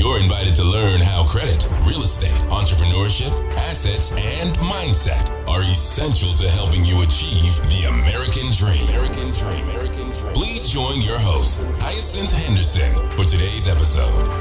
You're invited to learn how credit, real estate, entrepreneurship, assets, and mindset are essential to helping you achieve the American dream. Please join your host, Hyacinth Henderson, for today's episode.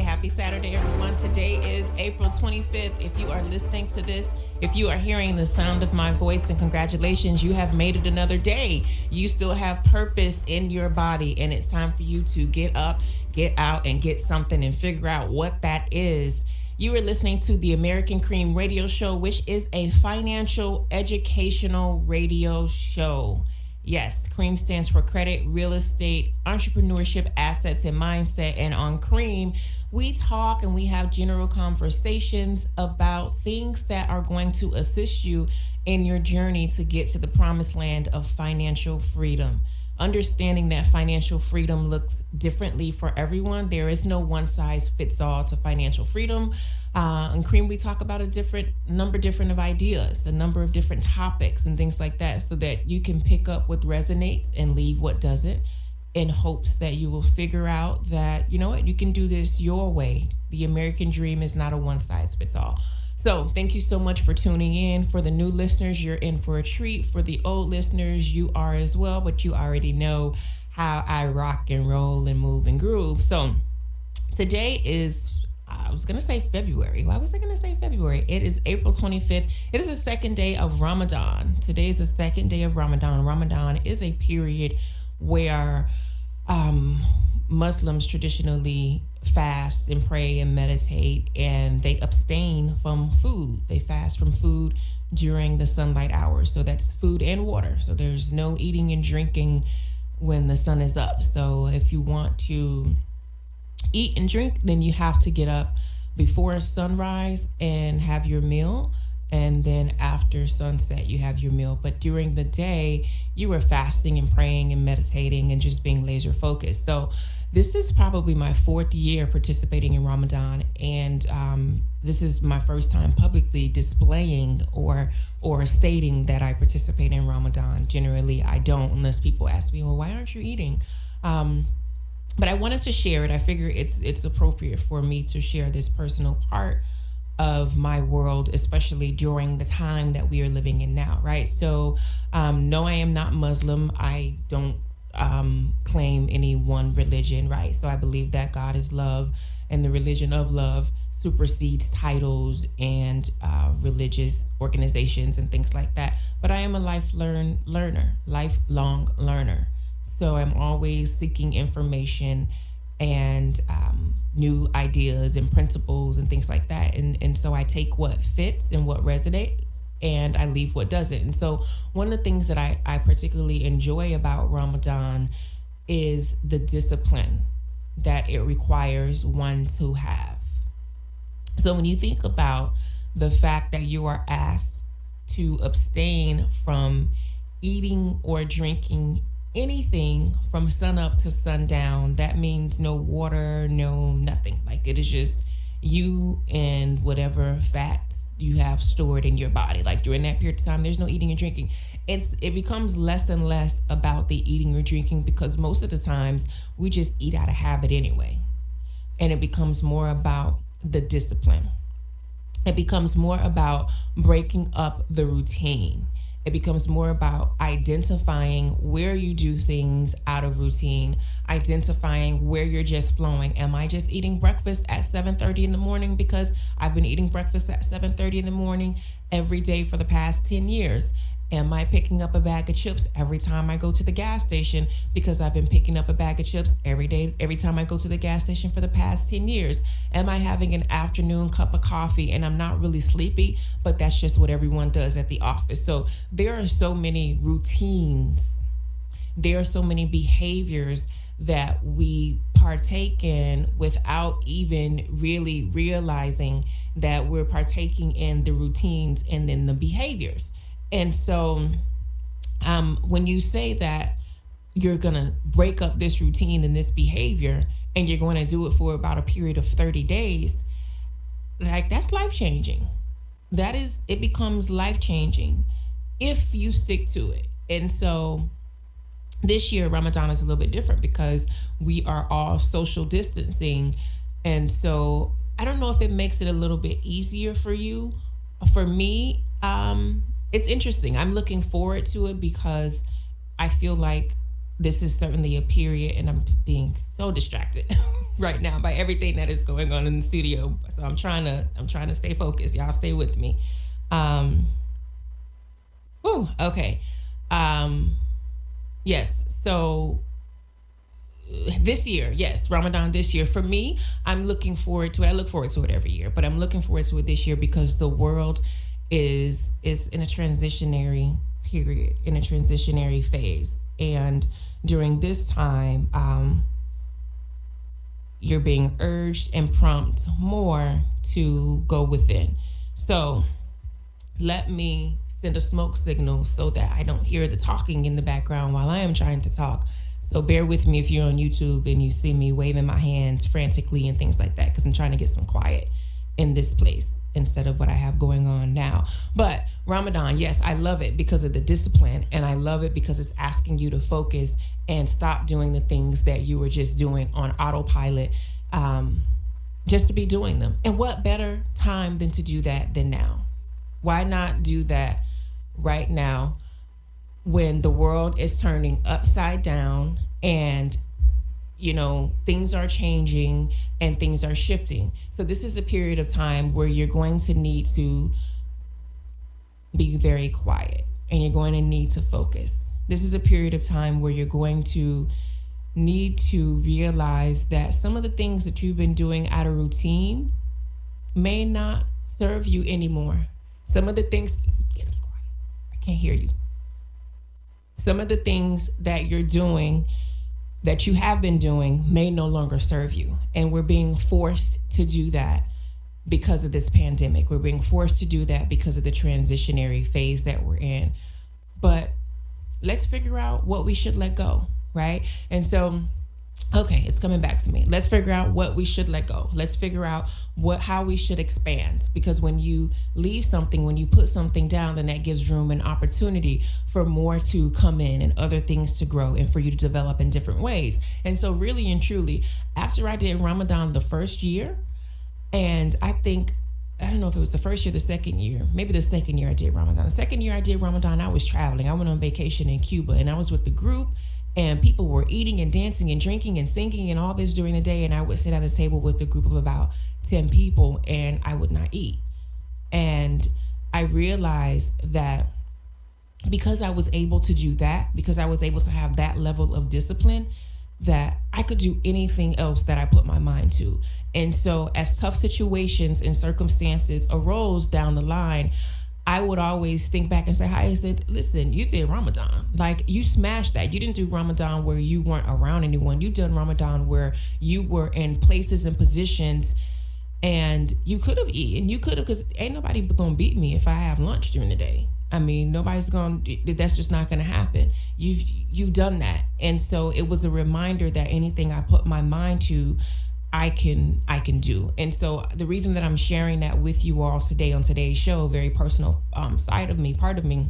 Happy Saturday, everyone. Today is April 25th. If you are listening to this, if you are hearing the sound of my voice, then congratulations, you have made it another day. You still have purpose in your body, and it's time for you to get up, get out, and get something and figure out what that is. You are listening to the American Cream Radio Show, which is a financial educational radio show. Yes, CREAM stands for credit, real estate, entrepreneurship, assets, and mindset. And on CREAM, we talk and we have general conversations about things that are going to assist you in your journey to get to the promised land of financial freedom. Understanding that financial freedom looks differently for everyone. There is no one size fits all to financial freedom. In CREAM, we talk about a number of ideas, a number of different topics and things like that, so that you can pick up what resonates and leave what doesn't, in hopes that you will figure out that, you know what, you can do this your way. The American dream is not a one size fits all. So thank you so much for tuning in. For the new listeners, you're in for a treat. For the old listeners, you are as well, but you already know how I rock and roll and move and groove. So today is, I was going to say February. Why was I going to say February? It is April 25th. It is the second day of Ramadan. Today is the second day of Ramadan. Ramadan is a period where Muslims traditionally fast and pray and meditate, and they abstain from food. They fast from food during the sunlight hours. So that's food and water. So there's no eating and drinking when the sun is up. So if you want to eat and drink, then you have to get up before sunrise and have your meal. And then after sunset, you have your meal. But during the day, you are fasting and praying and meditating and just being laser focused. So this is probably my fourth year participating in Ramadan. And this is my first time publicly displaying or stating that I participate in Ramadan. Generally, I don't, unless people ask me, well, why aren't you eating? But I wanted to share it. I figure it's appropriate for me to share this personal part of my world, especially during the time that we are living in now, right? So, no, I am not Muslim. I don't claim any one religion, right? So I believe that God is love, and the religion of love supersedes titles and religious organizations and things like that. But I am a lifelong learner. So I'm always seeking information and new ideas and principles and things like that. And so I take what fits and what resonates, and I leave what doesn't. And so one of the things that I particularly enjoy about Ramadan is the discipline that it requires one to have. So when you think about the fact that you are asked to abstain from eating or drinking anything from sun up to sundown, that means no water, no nothing. Like, it is just you and whatever fat you have stored in your body. Like, during that period of time, there's no eating and drinking. It becomes less and less about the eating or drinking, because most of the times we just eat out of habit anyway. And it becomes more about the discipline. It becomes more about breaking up the routine. It becomes more about identifying where you do things out of routine, identifying where you're just flowing. Am I just eating breakfast at 7:30 in the morning because I've been eating breakfast at 7:30 in the morning every day for the past 10 years? Am I picking up a bag of chips every time I go to the gas station because I've been picking up a bag of chips every day, every time I go to the gas station for the past 10 years? Am I having an afternoon cup of coffee and I'm not really sleepy, but that's just what everyone does at the office? So there are so many routines. There are so many behaviors that we partake in without even really realizing that we're partaking in the routines and then the behaviors. And so when you say that you're going to break up this routine and this behavior, and you're going to do it for about a period of 30 days, like, that's life-changing. It becomes life-changing. if you stick to it. And so this year, Ramadan is a little bit different because we are all social distancing. And so I don't know if it makes it a little bit easier for you. For me, it's interesting. I'm looking forward to it because I feel like this is certainly a period, and I'm being so distracted right now by everything that is going on in the studio. So I'm trying to stay focused. Y'all stay with me. Okay. Yes. So this year, yes, Ramadan this year. For me, I'm looking forward to it. I look forward to it every year, but I'm looking forward to it this year because the world is in a transitionary period, in a transitionary phase. And during this time, you're being urged and prompted more to go within. So let me send a smoke signal so that I don't hear the talking in the background while I am trying to talk. So bear with me if you're on YouTube and you see me waving my hands frantically and things like that, because I'm trying to get some quiet in this place instead of what I have going on now. But Ramadan, yes, I love it because of the discipline, and I love it because it's asking you to focus and stop doing the things that you were just doing on autopilot, just to be doing them. And what better time than to do that than now? Why not do that right now when the world is turning upside down and things are changing and things are shifting? So this is a period of time where you're going to need to be very quiet and you're going to need to focus. This is a period of time where you're going to need to realize that some of the things that you've been doing out of routine may not serve you anymore. Some of the things, be quiet. I can't hear you. Some of the things that you're doing, that you have been doing, may no longer serve you. And we're being forced to do that because of this pandemic. We're being forced to do that because of the transitionary phase that we're in. But let's figure out what we should let go, right? And so, okay, it's coming back to me. Let's figure out what we should let go. Let's figure out how we should expand. Because when you leave something, when you put something down, then that gives room and opportunity for more to come in and other things to grow and for you to develop in different ways. And so really and truly, after I did Ramadan the first year, and I don't know if it was the first year, the second year, maybe the second year I did Ramadan. The second year I did Ramadan, I was traveling. I went on vacation in Cuba, and I was with the group. And people were eating and dancing and drinking and singing and all this during the day. And I would sit at a table with a group of about 10 people and I would not eat. And I realized that because I was able to do that, because I was able to have that level of discipline, that I could do anything else that I put my mind to. And so as tough situations and circumstances arose down the line, I would always think back and say, Hyacinth, listen, you did Ramadan. Like, you smashed that. You didn't do Ramadan where you weren't around anyone. You done Ramadan where you were in places and positions and you could have eaten. You could have, because ain't nobody going to beat me if I have lunch during the day. I mean, nobody's going to, that's just not going to happen. You've done that. And so it was a reminder that anything I put my mind to, I can do. And so the reason that I'm sharing that with you all today on today's show, a very personal part of me,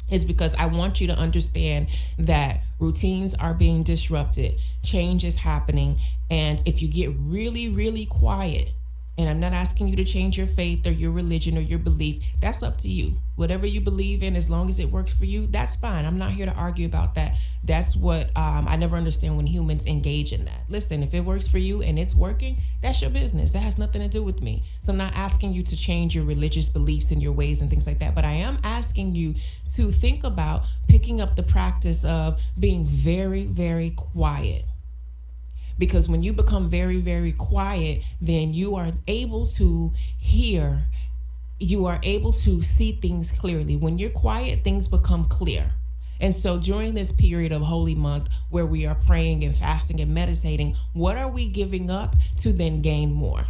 is because I want you to understand that routines are being disrupted, change is happening, and if you get really, really quiet, and I'm not asking you to change your faith or your religion or your belief, that's up to you. Whatever you believe in, as long as it works for you, that's fine. I'm not here to argue about that. That's what I never understand when humans engage in that. Listen, if it works for you and it's working, that's your business. That has nothing to do with me. So I'm not asking you to change your religious beliefs and your ways and things like that. But I am asking you to think about picking up the practice of being very, very quiet. Because when you become very, very quiet, then you are able to hear, you are able to see things clearly. When you're quiet, things become clear. And so during this period of Holy Month where we are praying and fasting and meditating, what are we giving up to then gain more?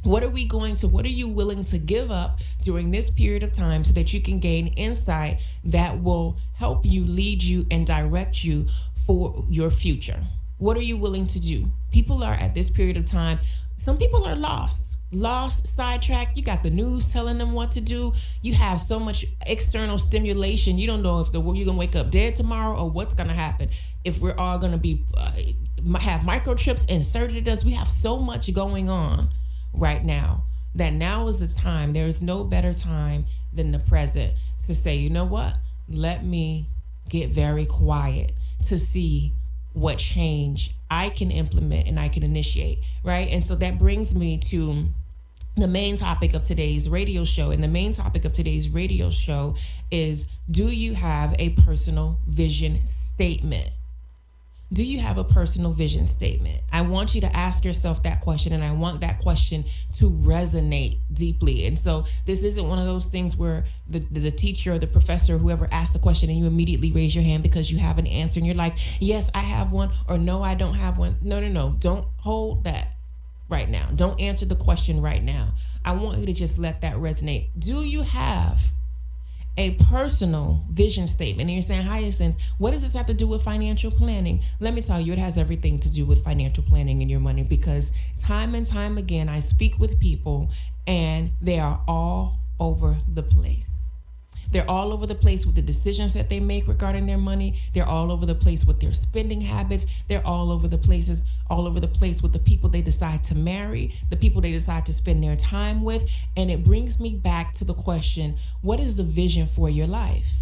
What are you willing to give up during this period of time so that you can gain insight that will help you, lead you, and direct you for your future? What are you willing to do? People are at this period of time, some people are lost. lost, sidetracked. You got the news telling them what to do. You have so much external stimulation. You don't know if you're going to wake up dead tomorrow or what's going to happen. If we're all going to be have microchips inserted in us. We have so much going on right now that now is the time. There is no better time than the present to say, you know what? Let me get very quiet to see what change I can implement and I can initiate, right? And so that brings me to the main topic of today's radio show. And the main topic of today's radio show is, do you have a personal vision statement? Do you have a personal vision statement? I want you to ask yourself that question, and I want that question to resonate deeply. And so this isn't one of those things where the teacher or the professor, whoever asks the question, and you immediately raise your hand because you have an answer and you're like, yes, I have one, or no, I don't have one. No. Don't hold that right now. Don't answer the question right now. I want you to just let that resonate. Do you have a personal vision statement? And you're saying, Hyacinth, what does this have to do with financial planning? Let me tell you, it has everything to do with financial planning and your money, because time and time again, I speak with people and they are all over the place. They're all over the place with the decisions that they make regarding their money. They're all over the place with their spending habits. They're all over the place with the people they decide to marry, the people they decide to spend their time with. And it brings me back to the question, what is the vision for your life?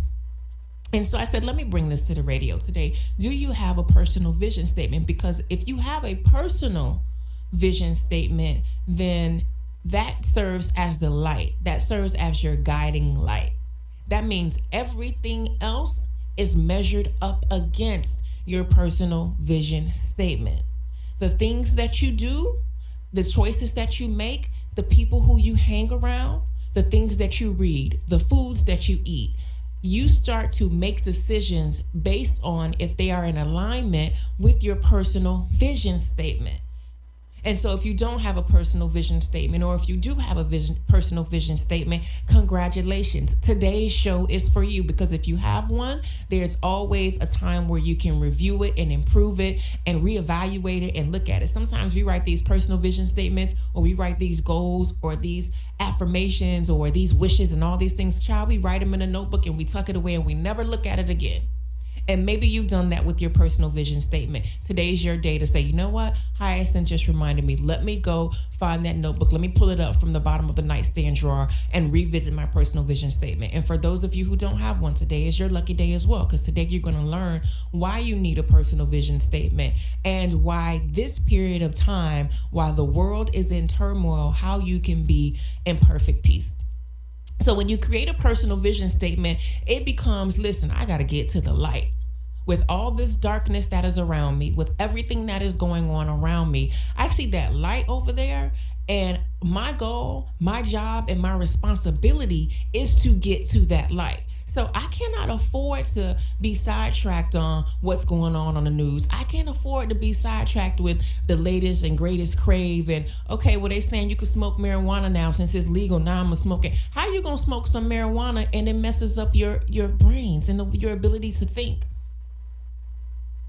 And so I said, let me bring this to the radio today. Do you have a personal vision statement? Because if you have a personal vision statement, then that serves as the light. That serves as your guiding light. That means everything else is measured up against your personal vision statement. The things that you do, the choices that you make, the people who you hang around, the things that you read, the foods that you eat, you start to make decisions based on if they are in alignment with your personal vision statement. And so if you don't have a personal vision statement, or if you do have a personal vision statement, congratulations. Today's show is for you, because if you have one, there's always a time where you can review it and improve it and reevaluate it and look at it. Sometimes we write these personal vision statements, or we write these goals or these affirmations or these wishes and all these things. Child, we write them in a notebook and we tuck it away and we never look at it again. And maybe you've done that with your personal vision statement. Today's your day to say, you know what? Hyacinth just reminded me. Let me go find that notebook. Let me pull it up from the bottom of the nightstand drawer and revisit my personal vision statement. And for those of you who don't have one, today is your lucky day as well, because today you're going to learn why you need a personal vision statement and why this period of time, while the world is in turmoil, how you can be in perfect peace. So when you create a personal vision statement, it becomes, listen, I got to get to the light. With all this darkness that is around me, with everything that is going on around me, I see that light over there. And my goal, my job, and my responsibility is to get to that light. So I cannot afford to be sidetracked on what's going on the news. I can't afford to be sidetracked with the latest and greatest crave. And okay, well, they saying you can smoke marijuana now since it's legal. Now I'm smoking. How you gonna smoke some marijuana and it messes up your brains and your ability to think?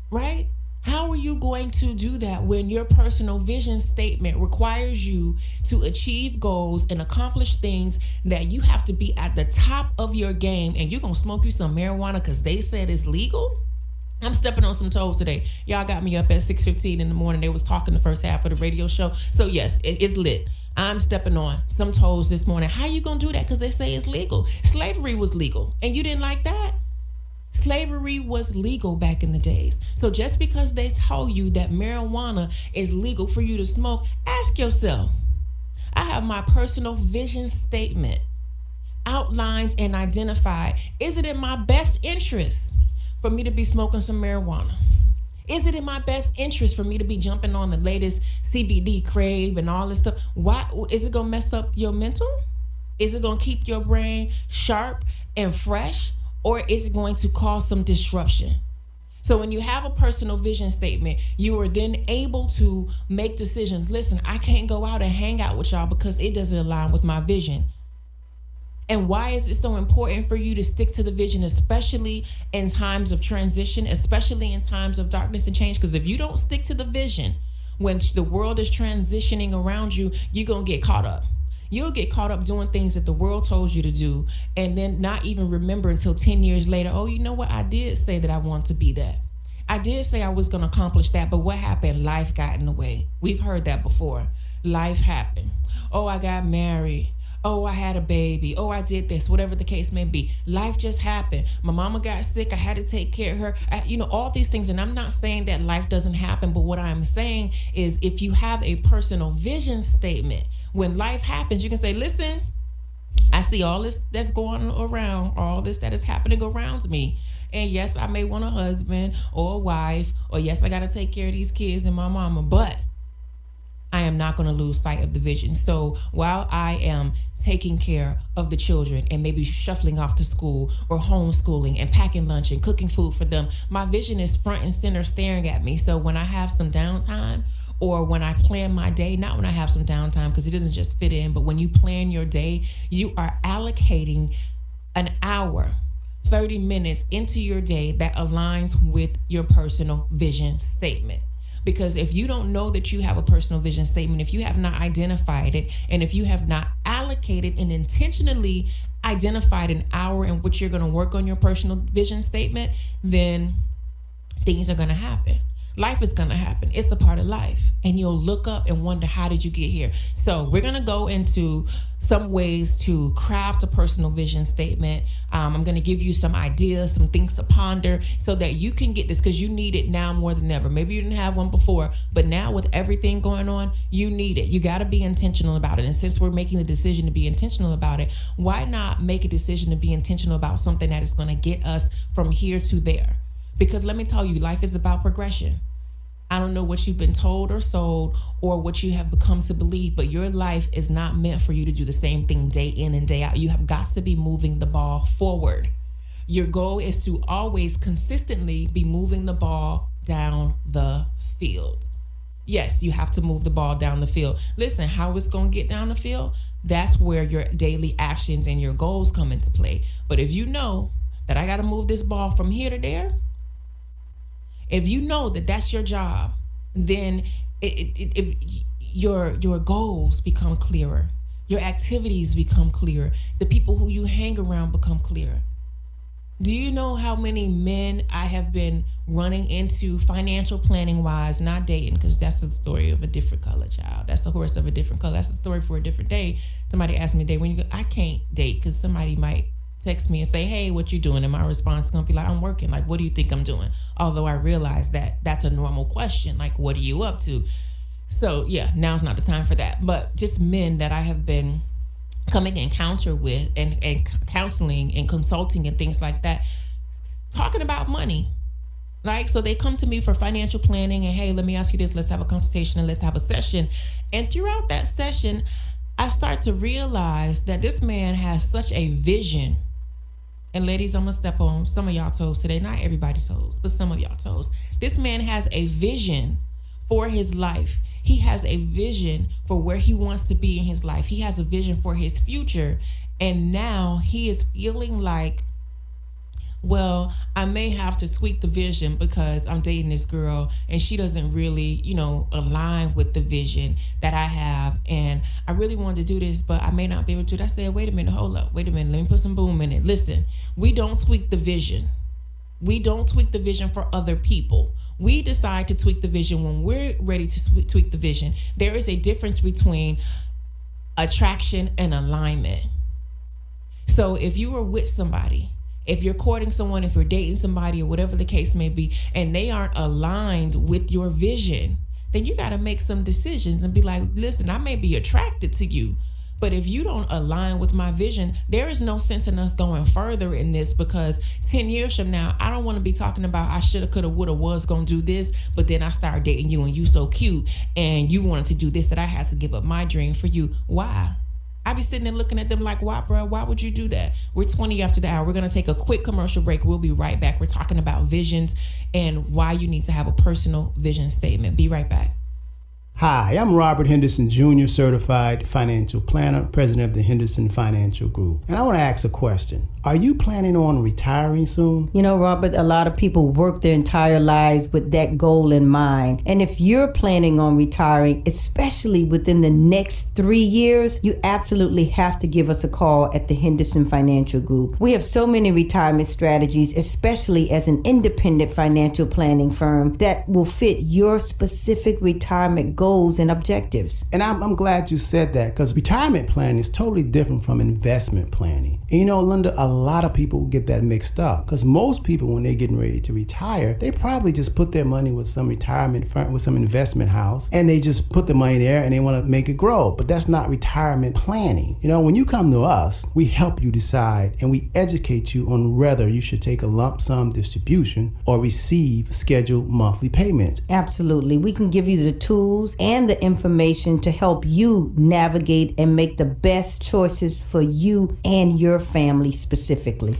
Right? How are you going to do that when your personal vision statement requires you to achieve goals and accomplish things that you have to be at the top of your game, and you're going to smoke you some marijuana because they said it's legal? I'm stepping on some toes today. Y'all got me up at 6:15 in the morning. They was talking the first half of the radio show. So yes, it's lit. I'm stepping on some toes this morning. How you going to do that? Because they say it's legal. Slavery was legal and you didn't like that? Slavery was legal back in the days. So just because they tell you that marijuana is legal for you to smoke, ask yourself, I have my personal vision statement, outlines and identified. Is it in my best interest for me to be smoking some marijuana? Is it in my best interest for me to be jumping on the latest CBD crave and all this stuff? Why is it going to mess up your mental? Is it going to keep your brain sharp and fresh? Or is it going to cause some disruption? So when you have a personal vision statement, you are then able to make decisions. Listen, I can't go out and hang out with y'all because it doesn't align with my vision. And why is it so important for you to stick to the vision, especially in times of transition, especially in times of darkness and change? Because if you don't stick to the vision, When the world is transitioning around you, you're going to get caught up. You'll get caught up doing things that the world told you to do and then not even remember until 10 years later, oh, you know what? I did say that I want to be that. I did say I was going to accomplish that, but what happened? Life got in the way. We've heard that before. Life happened. Oh, I got married. Oh, I had a baby. Oh, I did this, whatever the case may be. Life just happened. My mama got sick. I had to take care of her. All these things. And I'm not saying that life doesn't happen, but what I'm saying is if you have a personal vision statement, when life happens, you can say, listen, I see all this that's going around, all this that is happening around me. And yes, I may want a husband or a wife, or yes, I got to take care of these kids and my mama, but I am not going to lose sight of the vision. So while I am taking care of the children and maybe shuffling off to school or homeschooling and packing lunch and cooking food for them, my vision is front and center staring at me. So when I have some downtime or when I plan my day, not when I have some downtime because it doesn't just fit in, but when you plan your day, you are allocating an hour, 30 minutes into your day that aligns with your personal vision statement. Because if you don't know that you have a personal vision statement, if you have not identified it, and if you have not allocated and intentionally identified an hour in which you're going to work on your personal vision statement, then things are going to happen. Life is going to happen. It's a part of life. And you'll look up and wonder, how did you get here? So we're going to go into some ways to craft a personal vision statement. I'm going to give you some ideas, some things to ponder so that you can get this, because you need it now more than ever. Maybe you didn't have one before, but now with everything going on, you need it. You got to be intentional about it. And since we're making the decision to be intentional about it, why not make a decision to be intentional about something that is going to get us from here to there? Because let me tell you, life is about progression. I don't know what you've been told or sold or what you have become to believe, but your life is not meant for you to do the same thing day in and day out. You have got to be moving the ball forward. Your goal is to always consistently be moving the ball down the field. Yes, you have to move the ball down the field. Listen, how it's going to get down the field, that's where your daily actions and your goals come into play. But if you know that I got to move this ball from here to there, if you know that that's your job, then your goals become clearer. Your activities become clearer. The people who you hang around become clearer. Do you know how many men I have been running into financial planning wise, not dating, because that's the story of a different color, child. That's the horse of a different color. That's the story for a different day. Somebody asked me today, when you go, I can't date because somebody might text me and say, hey, what you doing? And my response is going to be like, I'm working. Like, what do you think I'm doing? Although I realize that that's a normal question. Like, what are you up to? So yeah, now's not the time for that. But just men that I have been coming in encounter with and counseling and consulting and things like that, talking about money. Like, so they come to me for financial planning and, hey, let me ask you this, let's have a consultation and let's have a session. And throughout that session, I start to realize that this man has such a vision. And ladies, I'm going to step on some of y'all toes today. Not everybody's toes, but some of y'all toes. This man has a vision for his life. He has a vision for where he wants to be in his life. He has a vision for his future. And now he is feeling like, well, I may have to tweak the vision because I'm dating this girl and she doesn't really, align with the vision that I have. And I really wanted to do this, but I may not be able to. I said, wait a minute, hold up. Wait a minute. Let me put some boom in it. Listen, we don't tweak the vision. We don't tweak the vision for other people. We decide to tweak the vision when we're ready to tweak the vision. There is a difference between attraction and alignment. So if you were with somebody, if you're courting someone, if you're dating somebody or whatever the case may be, and they aren't aligned with your vision, then you got to make some decisions and be like, listen, I may be attracted to you, but if you don't align with my vision, there is no sense in us going further in this, because 10 years from now, I don't want to be talking about I shoulda, coulda, woulda, was going to do this, but then I started dating you and you so cute and you wanted to do this that I had to give up my dream for you. Why? I be sitting there looking at them like, why, bro? Why would you do that? We're 20 after the hour. We're going to take a quick commercial break. We'll be right back. We're talking about visions and why you need to have a personal vision statement. Be right back. Hi, I'm Robert Henderson, Jr., certified financial planner, president of the Henderson Financial Group. And I want to ask a question. Are you planning on retiring soon? You know, Robert, a lot of people work their entire lives with that goal in mind. And if you're planning on retiring, especially within the next 3 years, you absolutely have to give us a call at the Henderson Financial Group. We have so many retirement strategies, especially as an independent financial planning firm, that will fit your specific retirement goals and objectives. And I'm glad you said that, because retirement planning is totally different from investment planning. And you know, Linda, a lot of people get that mixed up, because most people, when they're getting ready to retire, they probably just put their money with some retirement firm, with some investment house, and they just put the money there and they want to make it grow. But that's not retirement planning. You know, when you come to us, we help you decide and we educate you on whether you should take a lump sum distribution or receive scheduled monthly payments. Absolutely. We can give you the tools and the information to help you navigate and make the best choices for you and your family specifically.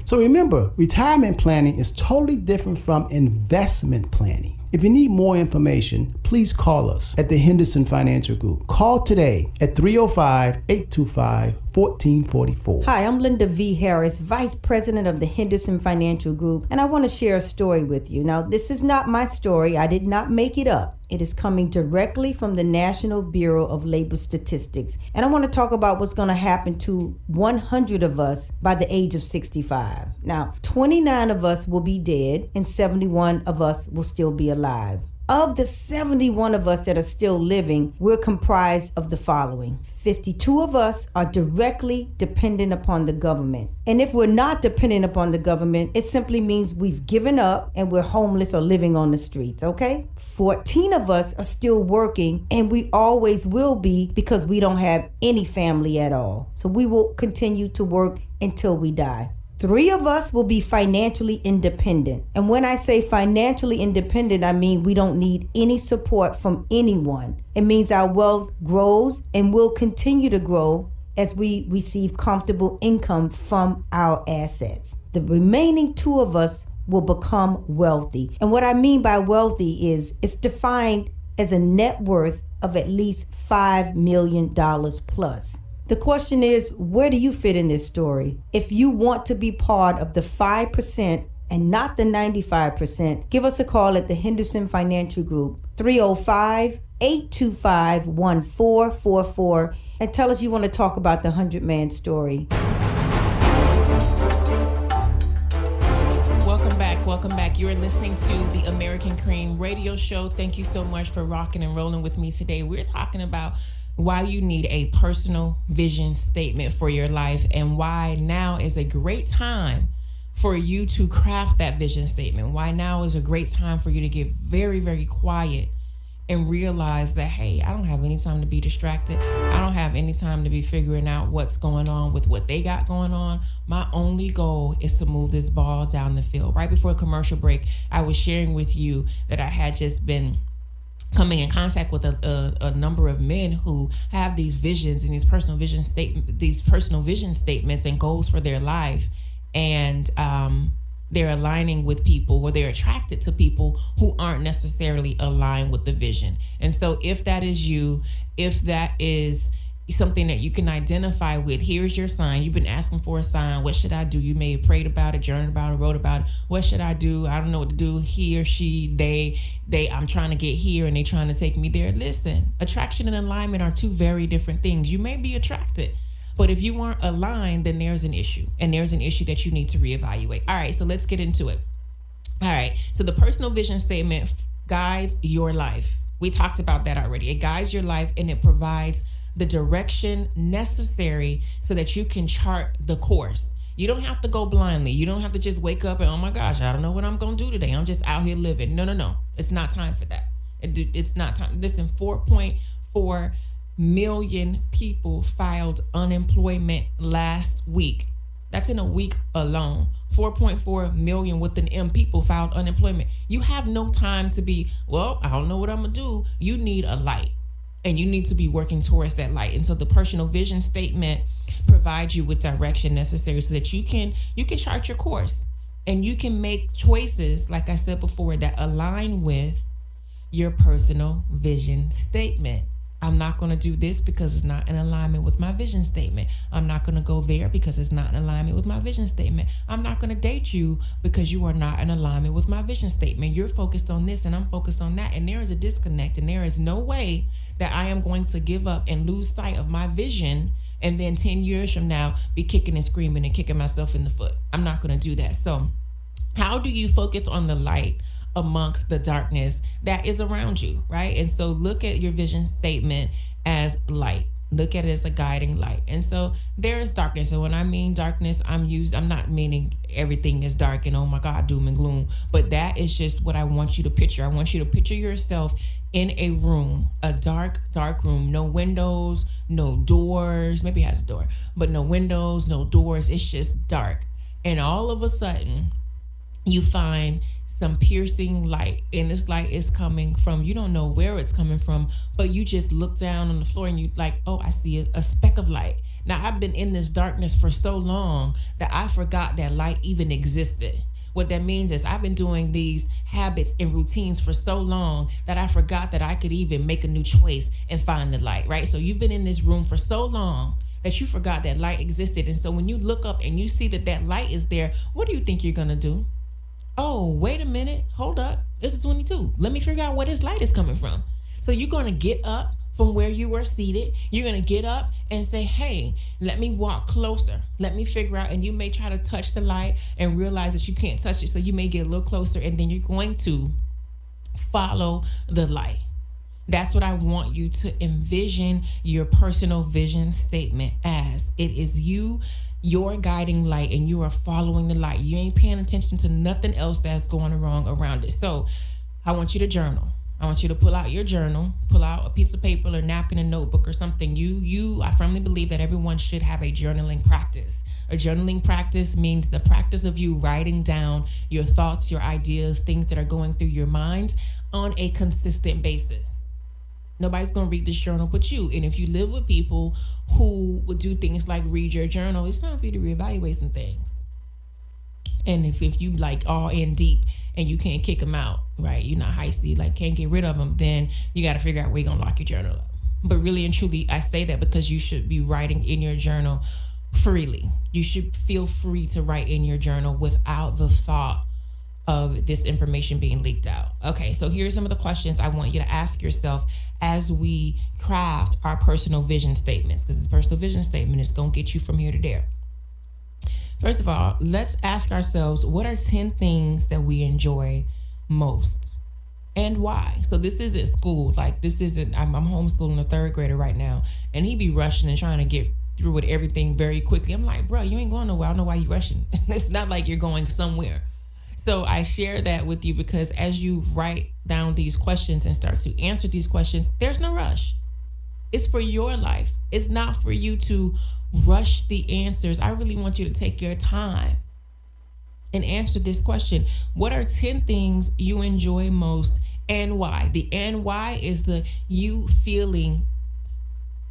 So remember, retirement planning is totally different from investment planning. If you need more information, please call us at the Henderson Financial Group. Call today at 305-825-1444. Hi, I'm Linda V. Harris, Vice President of the Henderson Financial Group, and I want to share a story with you. Now, this is not my story. I did not make it up. It is coming directly from the National Bureau of Labor Statistics. And I want to talk about what's going to happen to 100 of us by the age of 65. Now, 29 of us will be dead and 71 of us will still be alive. Of the 71 of us that are still living, we're comprised of the following. 52 of us are directly dependent upon the government. And if we're not dependent upon the government, it simply means we've given up and we're homeless or living on the streets, okay? 14 of us are still working, and we always will be, because we don't have any family at all. So we will continue to work until we die. 3 of us will be financially independent. And when I say financially independent, I mean we don't need any support from anyone. It means our wealth grows and will continue to grow as we receive comfortable income from our assets. The remaining 2 of us will become wealthy. And what I mean by wealthy is it's defined as a net worth of at least $5 million plus. The question is, where do you fit in this story? If you want to be part of the 5% and not the 95%, give us a call at the Henderson Financial Group, 305-825-1444, and tell us you want to talk about the 100-man story. Welcome back. You're listening to the American Cream Radio Show. Thank you so much for rocking and rolling with me today. We're talking about why you need a personal vision statement for your life, and why now is a great time for you to craft that vision statement. Why now is a great time for you to get very, very quiet and realize that, hey, I don't have any time to be distracted. I don't have any time to be figuring out what's going on with what they got going on. My only goal is to move this ball down the field. Right before a commercial break, I was sharing with you that I had just been coming in contact with a number of men who have these visions and these personal vision statements and goals for their life, and they're aligning with people, or they're attracted to people who aren't necessarily aligned with the vision. And so if that is you, if that is something that you can identify with, here's your sign. You've been asking for a sign. What should I do? You may have prayed about it, journaled about it, wrote about it. What should I do? I don't know what to do. He or she, they, I'm trying to get here and they trying to take me there. Listen, attraction and alignment are 2 very different things. You may be attracted, but if you aren't aligned, then there's an issue, and there's an issue that you need to reevaluate. All right, so let's get into it. All right, so the personal vision statement guides your life. We talked about that already. It guides your life, and it provides the direction necessary so that you can chart the course. You don't have to go blindly. You don't have to just wake up and, oh my gosh, I don't know what I'm going to do today. I'm just out here living. No. It's not time for that. It's not time. Listen, 4.4 million people filed unemployment last week. That's in a week alone. 4.4 million with an M people filed unemployment. You have no time to be, well, I don't know what I'm going to do. You need a light. And you need to be working towards that light. And so the personal vision statement provides you with direction necessary so that you can chart your course, and you can make choices, like I said before, that align with your personal vision statement. I'm not going to do this because it's not in alignment with my vision statement. I'm not going to go there because it's not in alignment with my vision statement. I'm not going to date you because you are not in alignment with my vision statement. You're focused on this and I'm focused on that. And there is a disconnect, and there is no way that I am going to give up and lose sight of my vision and then 10 years from now be kicking and screaming and kicking myself in the foot. I'm not going to do that. So how do you focus on the light amongst the darkness that is around you, right? And so look at your vision statement as light. Look at it as a guiding light. And so there is darkness. And when I mean darkness, I'm not meaning everything is dark and oh my God, doom and gloom. But that is just what I want you to picture. I want you to picture yourself in a room, a dark room, no windows, no doors. Maybe it has a door, but no windows, no doors. It's just dark. And all of a sudden you find some piercing light, and this light is coming from, you don't know where it's coming from, but you just look down on the floor and you like, oh, I see a speck of light. Now I've been in this darkness for so long that I forgot that light even existed. What that means is I've been doing these habits and routines for so long that I forgot that I could even make a new choice and find the light, right? So you've been in this room for so long that you forgot that light existed. And so when you look up and you see that light is there, what do you think you're gonna do? Oh, wait a minute, hold up, it's 22. Let me figure out where this light is coming from. So you're gonna get up from where you were seated. You're gonna get up and say, hey, let me walk closer. Let me figure out, and you may try to touch the light and realize that you can't touch it. So you may get a little closer, and then you're going to follow the light. That's what I want you to envision your personal vision statement as. It is you, your guiding light, and you are following the light. You ain't paying attention to nothing else that's going wrong around it. So I want you to journal. I want you to pull out your journal, pull out a piece of paper or napkin, a notebook or something. I firmly believe that everyone should have a journaling practice. A journaling practice means the practice of you writing down your thoughts, your ideas, things that are going through your mind on a consistent basis. Nobody's going to read this journal but you. And if you live with people who would do things like read your journal, it's time for you to reevaluate some things. And if you like all in deep and you can't kick them out, right? You're not heisty, like can't get rid of them, then you got to figure out where you're going to lock your journal up. But really and truly, I say that because you should be writing in your journal freely. You should feel free to write in your journal without the thought of this information being leaked out. Okay, so here's some of the questions I want you to ask yourself as we craft our personal vision statements, because this personal vision statement is going to get you from here to there. First of all, let's ask ourselves, what are 10 things that we enjoy most and why? So this isn't school. Like I'm homeschooling a third grader right now, and he be rushing and trying to get through with everything very quickly. I'm like, bro, you ain't going nowhere. I don't know why you rushing. It's not like you're going somewhere. So I share that with you because as you write down these questions and start to answer these questions, there's no rush. It's for your life. It's not for you to rush the answers. I really want you to take your time and answer this question. What are 10 things you enjoy most and why? The and why is the you feeling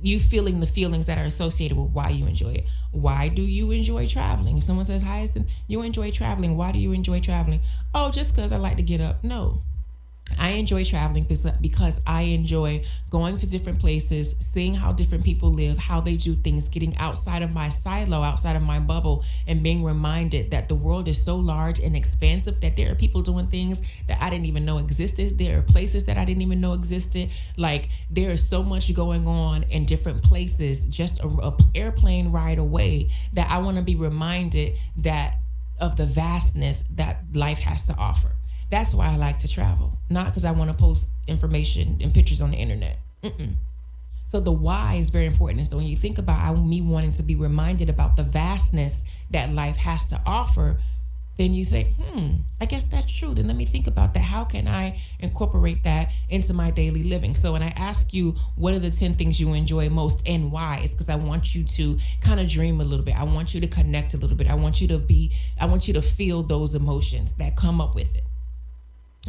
the feelings that are associated with why you enjoy it. Why do you enjoy traveling? If someone says, Hyacinth, you enjoy traveling. Why do you enjoy traveling? Oh, just because I like to get up. No. I enjoy traveling because I enjoy going to different places, seeing how different people live, how they do things, getting outside of my silo, outside of my bubble, and being reminded that the world is so large and expansive that there are people doing things that I didn't even know existed. There are places that I didn't even know existed. Like there is so much going on in different places, just a airplane ride away, that I want to be reminded that of the vastness that life has to offer. That's why I like to travel, not because I want to post information and pictures on the internet. So the why is very important. And so when you think about me wanting to be reminded about the vastness that life has to offer, then you think, I guess that's true. Then let me think about that. How can I incorporate that into my daily living? So when I ask you, what are the 10 things you enjoy most and why? It's because I want you to kind of dream a little bit. I want you to connect a little bit. I want you to feel those emotions that come up with it.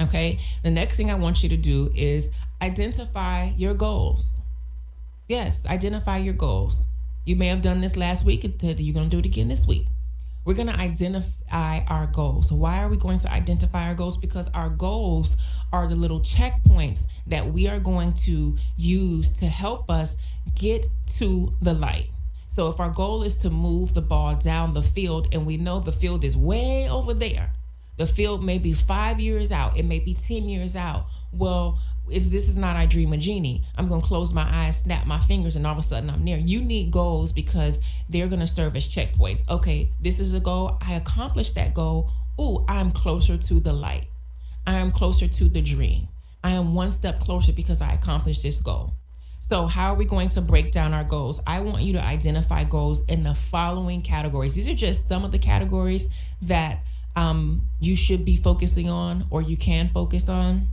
Okay, the next thing I want you to do is identify your goals. Yes, identify your goals. You may have done this last week, you're going to do it again this week. We're going to identify our goals. So why are we going to identify our goals? Because our goals are the little checkpoints that we are going to use to help us get to the light. So if our goal is to move the ball down the field, and we know the field is way over there, the field may be 5 years out, it may be 10 years out. Well, this is not I Dream a Genie. I'm going to close my eyes, snap my fingers, and all of a sudden I'm there. You need goals because they're going to serve as checkpoints. Okay, this is a goal. I accomplished that goal. Ooh, I'm closer to the light. I am closer to the dream. I am one step closer because I accomplished this goal. So how are we going to break down our goals? I want you to identify goals in the following categories. These are just some of the categories that you should be focusing on, or you can focus on.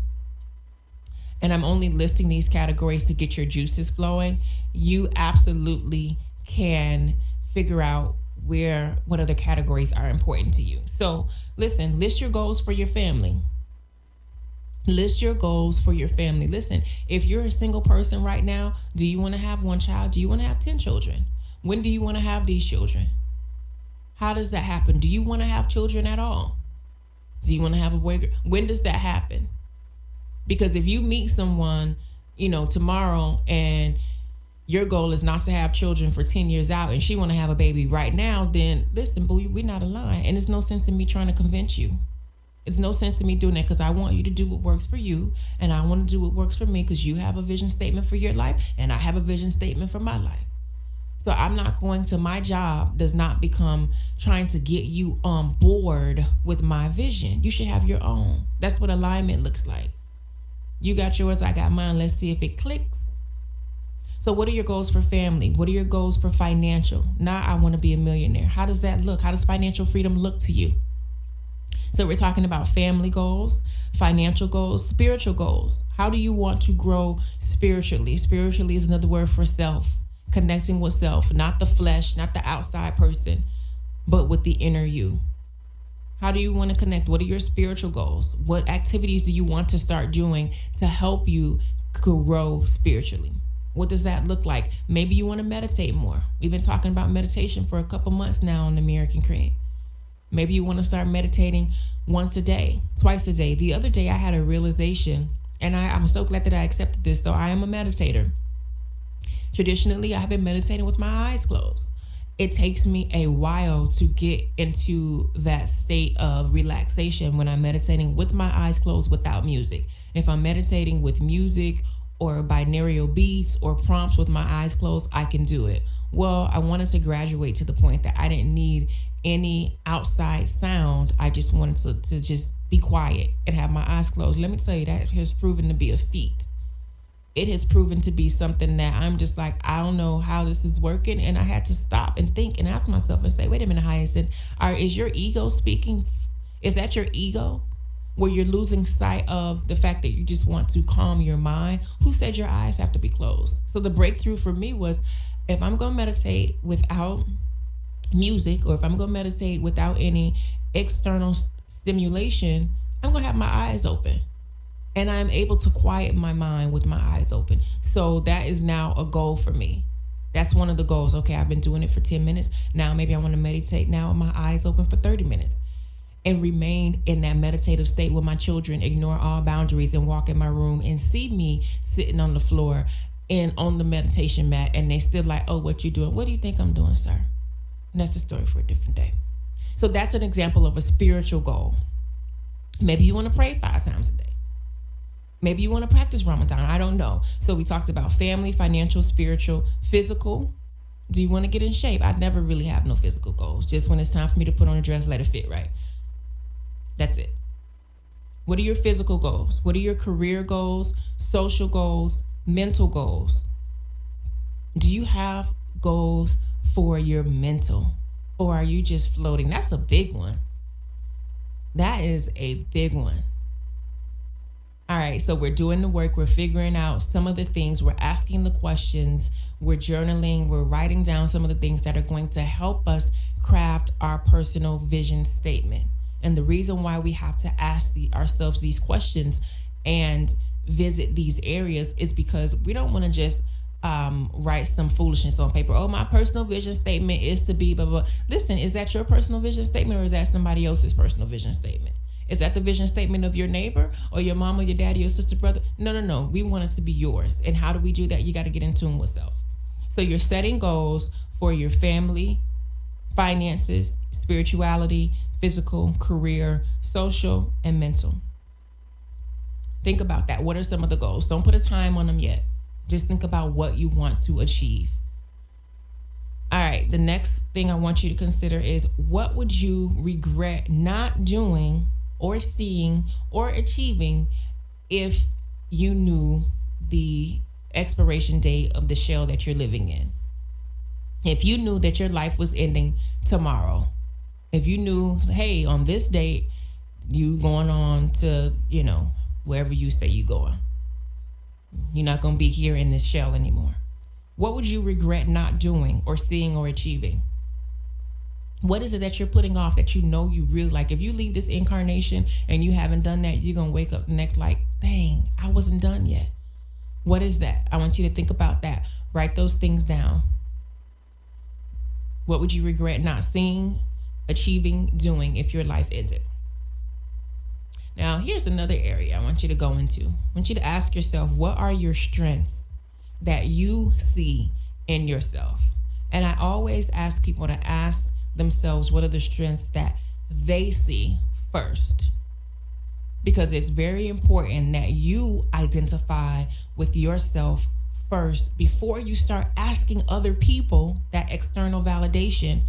And I'm only listing these categories to get your juices flowing. You absolutely can figure out what other categories are important to you. So listen, list your goals for your family. List your goals for your family. Listen, if you're a single person right now, do you want to have one child? Do you want to have 10 children? When do you want to have these children? How does that happen? Do you want to have children at all? Do you want to have a boy? When does that happen? Because if you meet someone, tomorrow, and your goal is not to have children for 10 years out, and she want to have a baby right now, then listen, boo, we're not aligned. And there's no sense in me trying to convince you. It's no sense in me doing that, because I want you to do what works for you, and I want to do what works for me, because you have a vision statement for your life, and I have a vision statement for my life. So my job does not become trying to get you on board with my vision. You should have your own. That's what alignment looks like. You got yours, I got mine. Let's see if it clicks. So what are your goals for family? What are your goals for financial? Now I want to be a millionaire. How does that look? How does financial freedom look to you? So we're talking about family goals, financial goals, spiritual goals. How do you want to grow spiritually? Spiritually is another word for self. Connecting with self, not the flesh, not the outside person, but with the inner you. How do you want to connect? What are your spiritual goals? What activities do you want to start doing to help you grow spiritually? What does that look like? Maybe you want to meditate more. We've been talking about meditation for a couple months now on American Cream. Maybe you want to start meditating once a day, twice a day. The other day I had a realization, and I'm so glad that I accepted this. So I am a meditator. Traditionally, I've been meditating with my eyes closed. It takes me a while to get into that state of relaxation when I'm meditating with my eyes closed without music. If I'm meditating with music or binaural beats or prompts with my eyes closed, I can do it. Well, I wanted to graduate to the point that I didn't need any outside sound. I just wanted to just be quiet and have my eyes closed. Let me tell you, that has proven to be a feat. It has proven to be something that I'm just like, I don't know how this is working. And I had to stop and think and ask myself and say, wait a minute, Hyacinth, is your ego speaking? Is that your ego? Where you're losing sight of the fact that you just want to calm your mind? Who said your eyes have to be closed? So the breakthrough for me was, if I'm going to meditate without music, or if I'm going to meditate without any external stimulation, I'm going to have my eyes open. And I'm able to quiet my mind with my eyes open. So that is now a goal for me. That's one of the goals. Okay, I've been doing it for 10 minutes. Now maybe I want to meditate now with my eyes open for 30 minutes. And remain in that meditative state with my children, ignore all boundaries, and walk in my room and see me sitting on the floor and on the meditation mat. And they still like, oh, what you doing? What do you think I'm doing, sir? And that's a story for a different day. So that's an example of a spiritual goal. Maybe you want to pray 5 times a day. Maybe you want to practice Ramadan. I don't know. So we talked about family, financial, spiritual, physical. Do you want to get in shape? I never really have no physical goals. Just when it's time for me to put on a dress, let it fit right. That's it. What are your physical goals? What are your career goals, social goals, mental goals? Do you have goals for your mental? Or are you just floating? That's a big one. That is a big one. All right, so we're doing the work. We're figuring out some of the things. We're asking the questions. We're journaling. We're writing down some of the things that are going to help us craft our personal vision statement. And the reason why we have to ask ourselves these questions and visit these areas is because we don't want to just write some foolishness on paper. Oh, my personal vision statement is to be blah, blah, blah. Listen, is that your personal vision statement or is that somebody else's personal vision statement? Is that the vision statement of your neighbor or your mom or your daddy or sister, brother? No. We want it to be yours. And how do we do that? You got to get in tune with self. So you're setting goals for your family, finances, spirituality, physical, career, social, and mental. Think about that. What are some of the goals? Don't put a time on them yet. Just think about what you want to achieve. All right, the next thing I want you to consider is, what would you regret not doing or seeing or achieving if you knew the expiration date of the shell that you're living in? If you knew that your life was ending tomorrow, if you knew, hey, on this date, you going on to, wherever you say you going, you're not going to be here in this shell anymore. What would you regret not doing or seeing or achieving? What is it that you're putting off that you know you really like? If you leave this incarnation and you haven't done that, you're going to wake up next like, dang, I wasn't done yet. What is that? I want you to think about that. Write those things down. What would you regret not seeing, achieving, doing if your life ended? Now, here's another area I want you to go into. I want you to ask yourself, what are your strengths that you see in yourself? And I always ask people to ask themselves, what are the strengths that they see first? Because it's very important that you identify with yourself first before you start asking other people that external validation.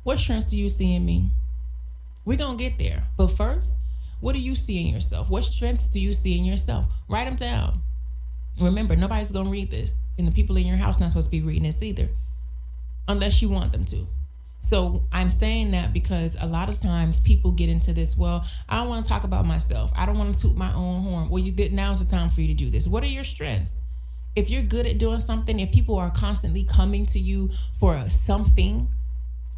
What strengths do you see in me? We're going to get there. But first, what do you see in yourself? What strengths do you see in yourself? Write them down. Remember, nobody's going to read this. And the people in your house not supposed to be reading this either, unless you want them to. So I'm saying that because a lot of times people get into this, well, I don't want to talk about myself. I don't want to toot my own horn. Well, now's the time for you to do this. What are your strengths? If you're good at doing something, if people are constantly coming to you for something,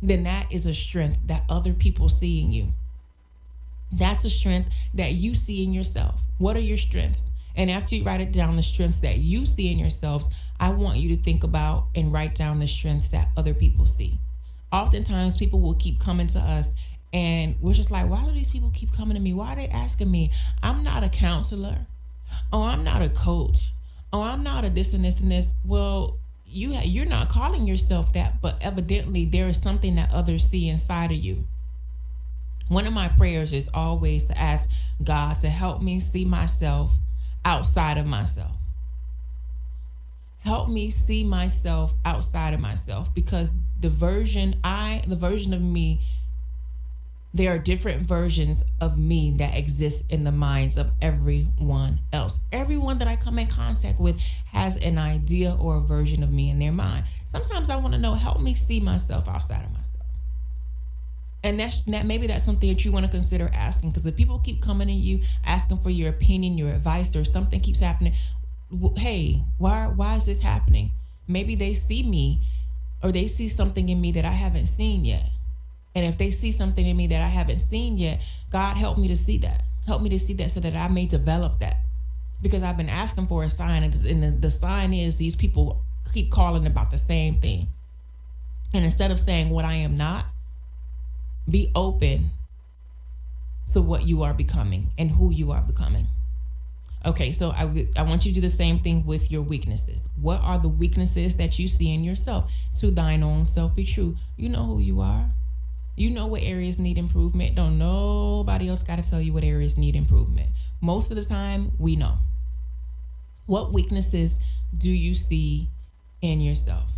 then that is a strength that other people see in you. That's a strength that you see in yourself. What are your strengths? And after you write it down, the strengths that you see in yourselves, I want you to think about and write down the strengths that other people see. Oftentimes people will keep coming to us and we're just like, why do these people keep coming to me? Why are they asking me? I'm not a counselor. Oh, I'm not a coach. Oh, I'm not a this and this and this. Well, you're not calling yourself that, but evidently there is something that others see inside of you. One of my prayers is always to ask God to help me see myself outside of myself. Help me see myself outside of myself, because the version of me, there are different versions of me that exist in the minds of everyone else. Everyone that I come in contact with has an idea or a version of me in their mind. Sometimes I want to know, help me see myself outside of myself. And maybe that's something that you want to consider asking, because if people keep coming to you asking for your opinion, your advice, or something keeps happening, hey, why is this happening? Maybe they see me, or they see something in me that I haven't seen yet. And if they see something in me that I haven't seen yet, God, help me to see that. Help me to see that so that I may develop that. Because I've been asking for a sign, and the sign is these people keep calling about the same thing. And instead of saying what I am not, be open to what you are becoming and who you are becoming. Okay, so I want you to do the same thing with your weaknesses. What are the weaknesses that you see in yourself? To thine own self be true. You know who you are. You know what areas need improvement. Don't nobody else got to tell you what areas need improvement. Most of the time, we know. What weaknesses do you see in yourself?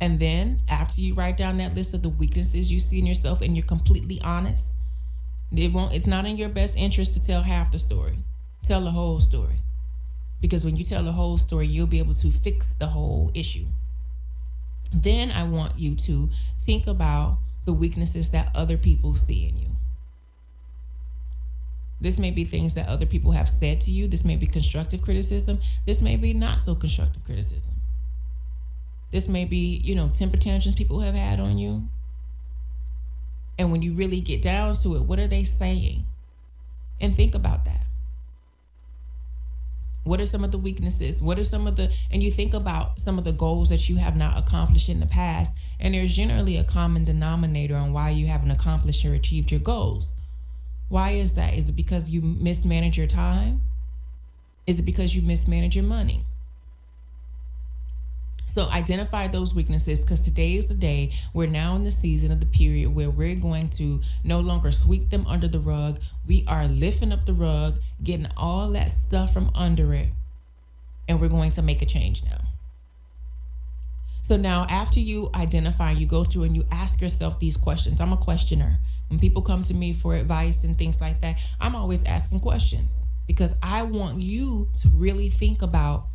And then after you write down that list of the weaknesses you see in yourself and you're completely honest, it's not in your best interest to tell half the story. Tell the whole story. Because when you tell the whole story, you'll be able to fix the whole issue. Then I want you to think about the weaknesses that other people see in you. This may be things that other people have said to you. This may be constructive criticism. This may be not so constructive criticism. This may be, temper tantrums people have had on you. And when you really get down to it, what are they saying? And think about that. What are some of the weaknesses? What are some of the, and you think about some of the goals that you have not accomplished in the past, and there's generally a common denominator on why you haven't accomplished or achieved your goals. Why is that? Is it because you mismanage your time? Is it because you mismanage your money? So identify those weaknesses, because today is the day. We're now in the season of the period where we're going to no longer sweep them under the rug. We are lifting up the rug, getting all that stuff from under it, and we're going to make a change now. So now after you identify, you go through and you ask yourself these questions. I'm a questioner. When people come to me for advice and things like that, I'm always asking questions because I want you to really think about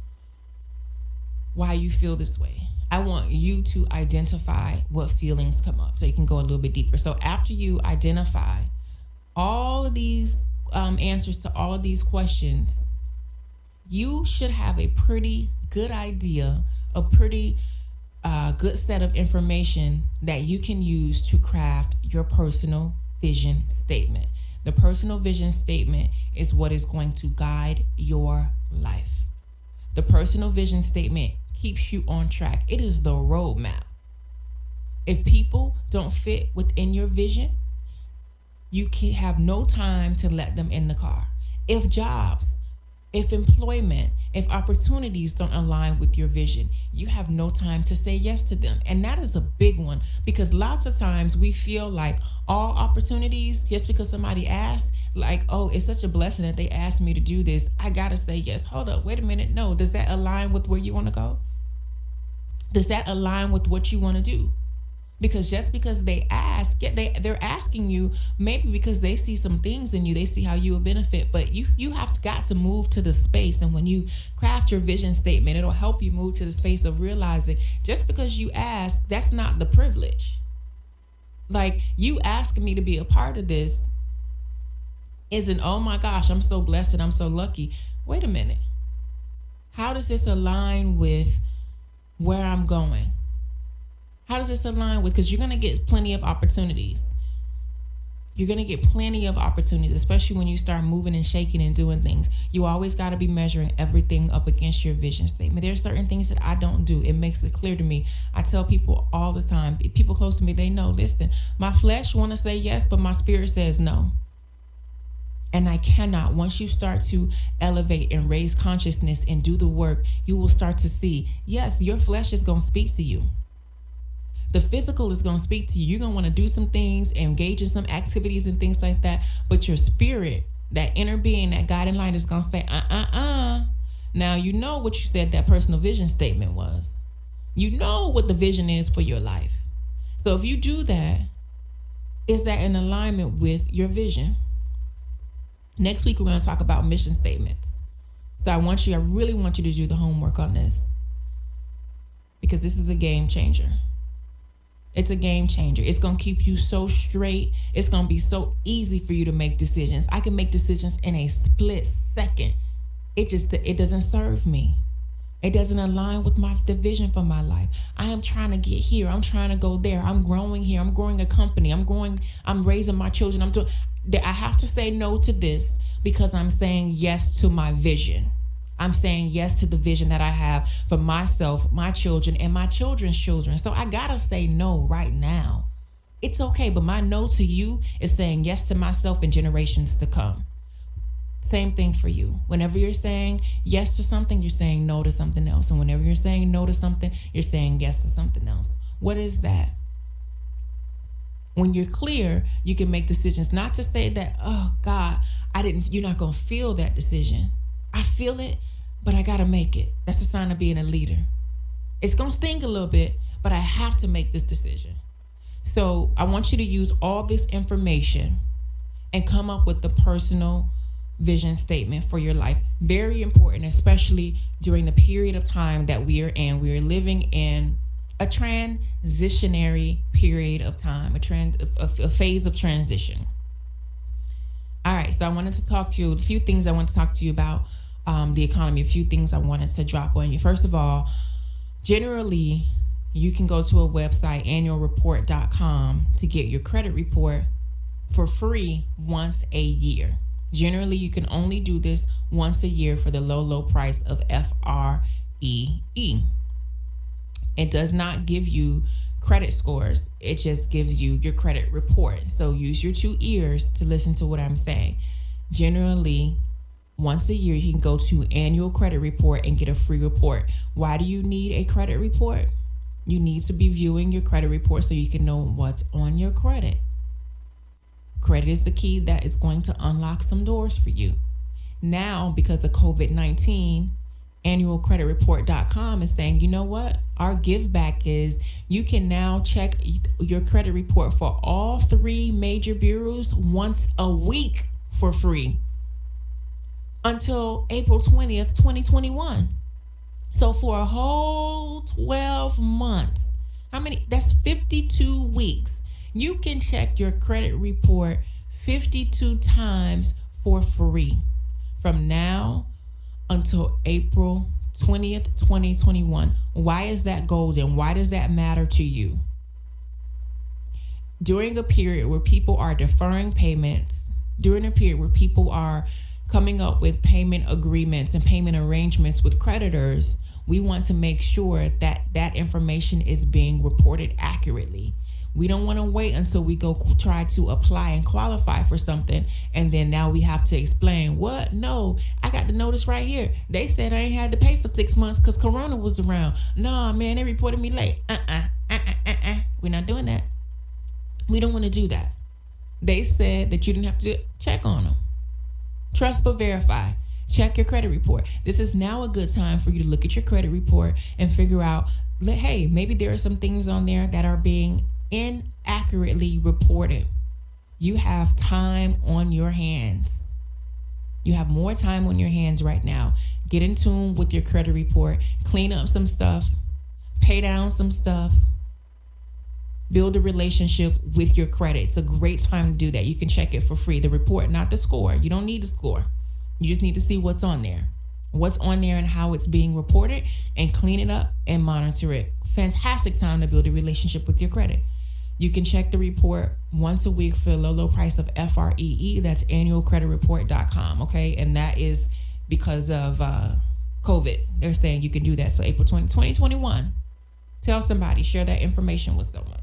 why you feel this way. I want you to identify what feelings come up so you can go a little bit deeper. So after you identify all of these answers to all of these questions, you should have a pretty good idea, a pretty good set of information that you can use to craft your personal vision statement. The personal vision statement is what is going to guide your life. The personal vision statement keeps you on track. It is the roadmap. If people don't fit within your vision, you can have no time to let them in the car. If jobs, if employment, if opportunities don't align with your vision, you have no time to say yes to them. And that is a big one, because lots of times we feel like all opportunities, just because somebody asked, like, oh, it's such a blessing that they asked me to do this, I gotta say yes. Hold up, wait a minute. No, does that align with where you want to go? Does that align with what you want to do? Because just because they ask, they're asking you maybe because they see some things in you, they see how you will benefit, but you have got to move to the space. And when you craft your vision statement, it'll help you move to the space of realizing just because you ask, that's not the privilege. Like, you asking me to be a part of this isn't, oh my gosh, I'm so blessed and I'm so lucky. Wait a minute. How does this align with where I'm going? How does this align with, because you're going to get plenty of opportunities. You're going to get plenty of opportunities, especially when you start moving and shaking and doing things. You always got to be measuring everything up against your vision statement. There are certain things that I don't do. It makes it clear to me. I tell people all the time, people close to me, they know, listen, my flesh want to say yes, but my spirit says no. And I cannot. Once you start to elevate and raise consciousness and do the work, you will start to see, yes, your flesh is going to speak to you. The physical is going to speak to you. You're going to want to do some things, engage in some activities and things like that. But your spirit, that inner being, that guiding light is going to say, Now, you know what you said that personal vision statement was. You know what the vision is for your life. So if you do that, is that in alignment with your vision? Next week, we're going to talk about mission statements. So I really want you to do the homework on this, because this is a game changer. It's a game changer. It's going to keep you so straight. It's going to be so easy for you to make decisions. I can make decisions in a split second. It doesn't serve me. It doesn't align with the vision for my life. I am trying to get here. I'm trying to go there. I'm growing here. I'm growing a company. I'm raising my children. I have to say no to this because I'm saying yes to my vision. I'm saying yes to the vision that I have for myself, my children, and my children's children. So I gotta say no right now. It's okay, but my no to you is saying yes to myself and generations to come. Same thing for you. Whenever you're saying yes to something, you're saying no to something else. And whenever you're saying no to something, you're saying yes to something else. What is that? When you're clear, you can make decisions. Not to say that, oh God, you're not gonna feel that decision. I feel it, but I gotta make it. That's a sign of being a leader. It's gonna sting a little bit, but I have to make this decision. So I want you to use all this information and come up with the personal vision statement for your life. Very important, especially during the period of time that we are in. We are living in a transitionary period of time, a phase of transition. All right, so I wanted to talk to you, a few things I want to talk to you about the economy, a few things I wanted to drop on you. First of all, generally, you can go to a website, annualreport.com, to get your credit report for free once a year. Generally, you can only do this once a year for the low price of FREE. It does not give you credit scores. It just gives you your credit report. So use your 2 ears to listen to what I'm saying. Generally, once a year, you can go to annual credit report and get a free report. Why do you need a credit report? You need to be viewing your credit report so you can know what's on your credit. Credit is the key that is going to unlock some doors for you. Now, because of COVID-19, annualcreditreport.com is saying, you know what? Our give back is you can now check your credit report for all 3 major bureaus once a week for free until April 20th, 2021. So for a whole 12 months, that's 52 weeks. You can check your credit report 52 times for free from now until April 20th, 2021. Why is that golden? Why does that matter to you? During a period where people are deferring payments, during a period where people are coming up with payment agreements and payment arrangements with creditors, we want to make sure that that information is being reported accurately. We don't want to wait until we go try to apply and qualify for something, and then now we have to explain, what? No, I got the notice right here. They said I ain't had to pay for 6 months because Corona was around. Nah, man, they reported me late. We're not doing that. We don't want to do that. They said that you didn't have to check on them. Trust but verify. Check your credit report. This is now a good time for you to look at your credit report and figure out, hey, maybe there are some things on there that are being inaccurately reported. You have time on your hands. You have more time on your hands right now. Get in tune with your credit report. Clean up some stuff. Pay down some stuff. Build a relationship with your credit. It's a great time to do that. You can check it for free. The report, not the score. You don't need the score. You just need to see what's on there. What's on there and how it's being reported, and clean it up and monitor it. Fantastic time to build a relationship with your credit. You can check the report once a week for the low price of FREE. That's annualcreditreport.com. Okay. And that is because of COVID. They're saying you can do that. So April 20, 2021, tell somebody, share that information with someone.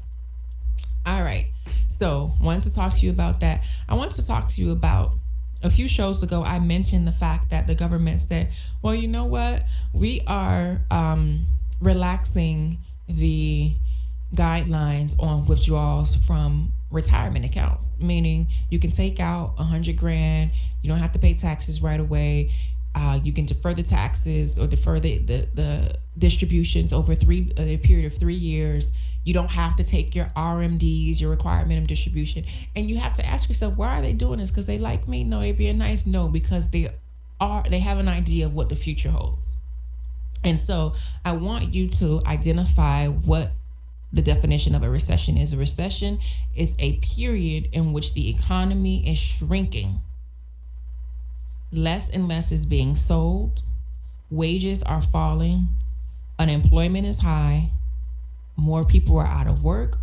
All right. So wanted to talk to you about that. I wanted to talk to you about a few shows ago. I mentioned the fact that the government said, well, you know what? We are relaxing the guidelines on withdrawals from retirement accounts, meaning you can take out $100,000. You don't have to pay taxes right away. You can defer the taxes or defer the distributions over a period of 3 years. You don't have to take your RMDs, your required minimum distribution. And you have to ask yourself, why are they doing this? Because they like me? No, they're being nice? No, because they have an idea of what the future holds. And so I want you to identify what the definition of a recession is. A recession is a period in which the economy is shrinking. Less and less is being sold. Wages are falling. Unemployment is high. More people are out of work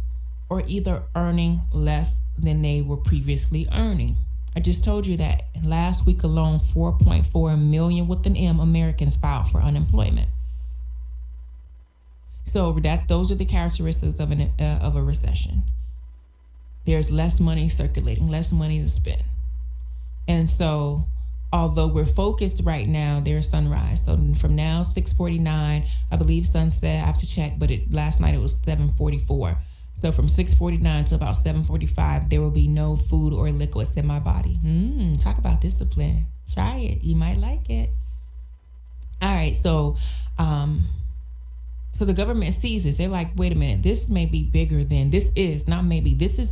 or either earning less than they were previously earning. I just told you that last week alone, 4.4 million with an M Americans filed for unemployment. So those are the characteristics of a recession. There's less money circulating, less money to spend. And so although we're focused right now, there's sunrise. So from now, 6:49, I believe sunset, I have to check, but last night it was 7:44. So from 6:49 to about 7:45, there will be no food or liquids in my body. Talk about discipline. Try it. You might like it. All right. So the government sees this. They're like, wait a minute, this may be bigger than, this is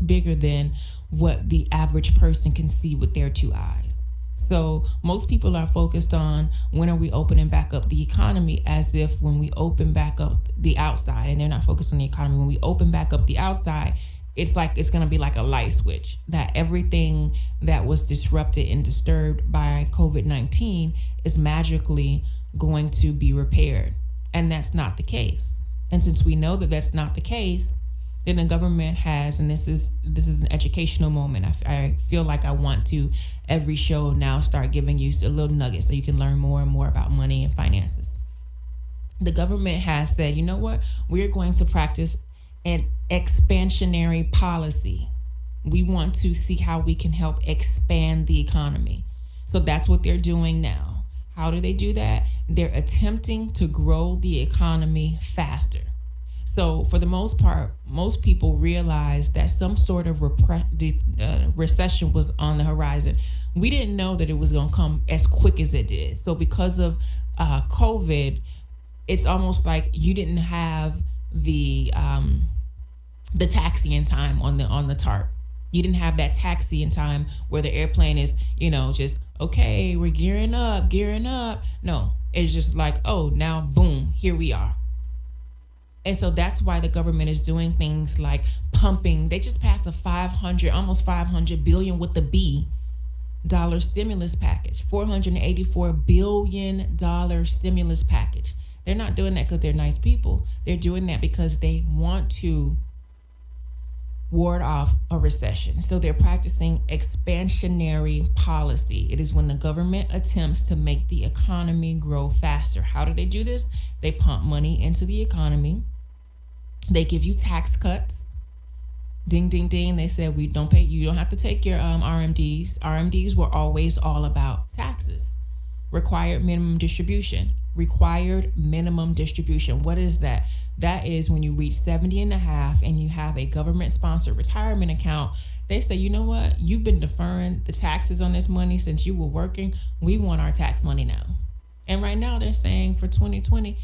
bigger than what the average person can see with their 2 eyes. So most people are focused on when are we opening back up the economy, as if when we open back up the outside, and they're not focused on the economy. When we open back up the outside, it's going to be like a light switch, that everything that was disrupted and disturbed by COVID-19 is magically going to be repaired. And that's not the case. And since we know that that's not the case, then the government has, and this is an educational moment. I feel like I want to every show now start giving you a little nugget so you can learn more and more about money and finances. The government has said, you know what? We're going to practice an expansionary policy. We want to see how we can help expand the economy. So that's what they're doing now. How do they do that? They're attempting to grow the economy faster. So for the most part, most people realize that some sort of recession was on the horizon. We didn't know that it was going to come as quick as it did. So because of COVID, it's almost like you didn't have the taxiing time on the tarp. You didn't have that taxiing time where the airplane is, just, okay, we're gearing up. No, it's just like, oh, now, boom, here we are. And so that's why the government is doing things like pumping. They just passed almost $500 billion with the B dollar stimulus package, $484 billion stimulus package. They're not doing that because they're nice people. They're doing that because they want to ward off a recession. So they're practicing expansionary policy. It is when the government attempts to make the economy grow faster. How do they do this? They pump money into the economy. They give you tax cuts. Ding, ding, ding. They said you don't have to take your RMDs. RMDs were always all about taxes. Required minimum distribution. What is that? That is when you reach 70 and a half and you have a government-sponsored retirement account. They say, you know what? You've been deferring the taxes on this money since you were working. We want our tax money now. And right now they're saying for 2020,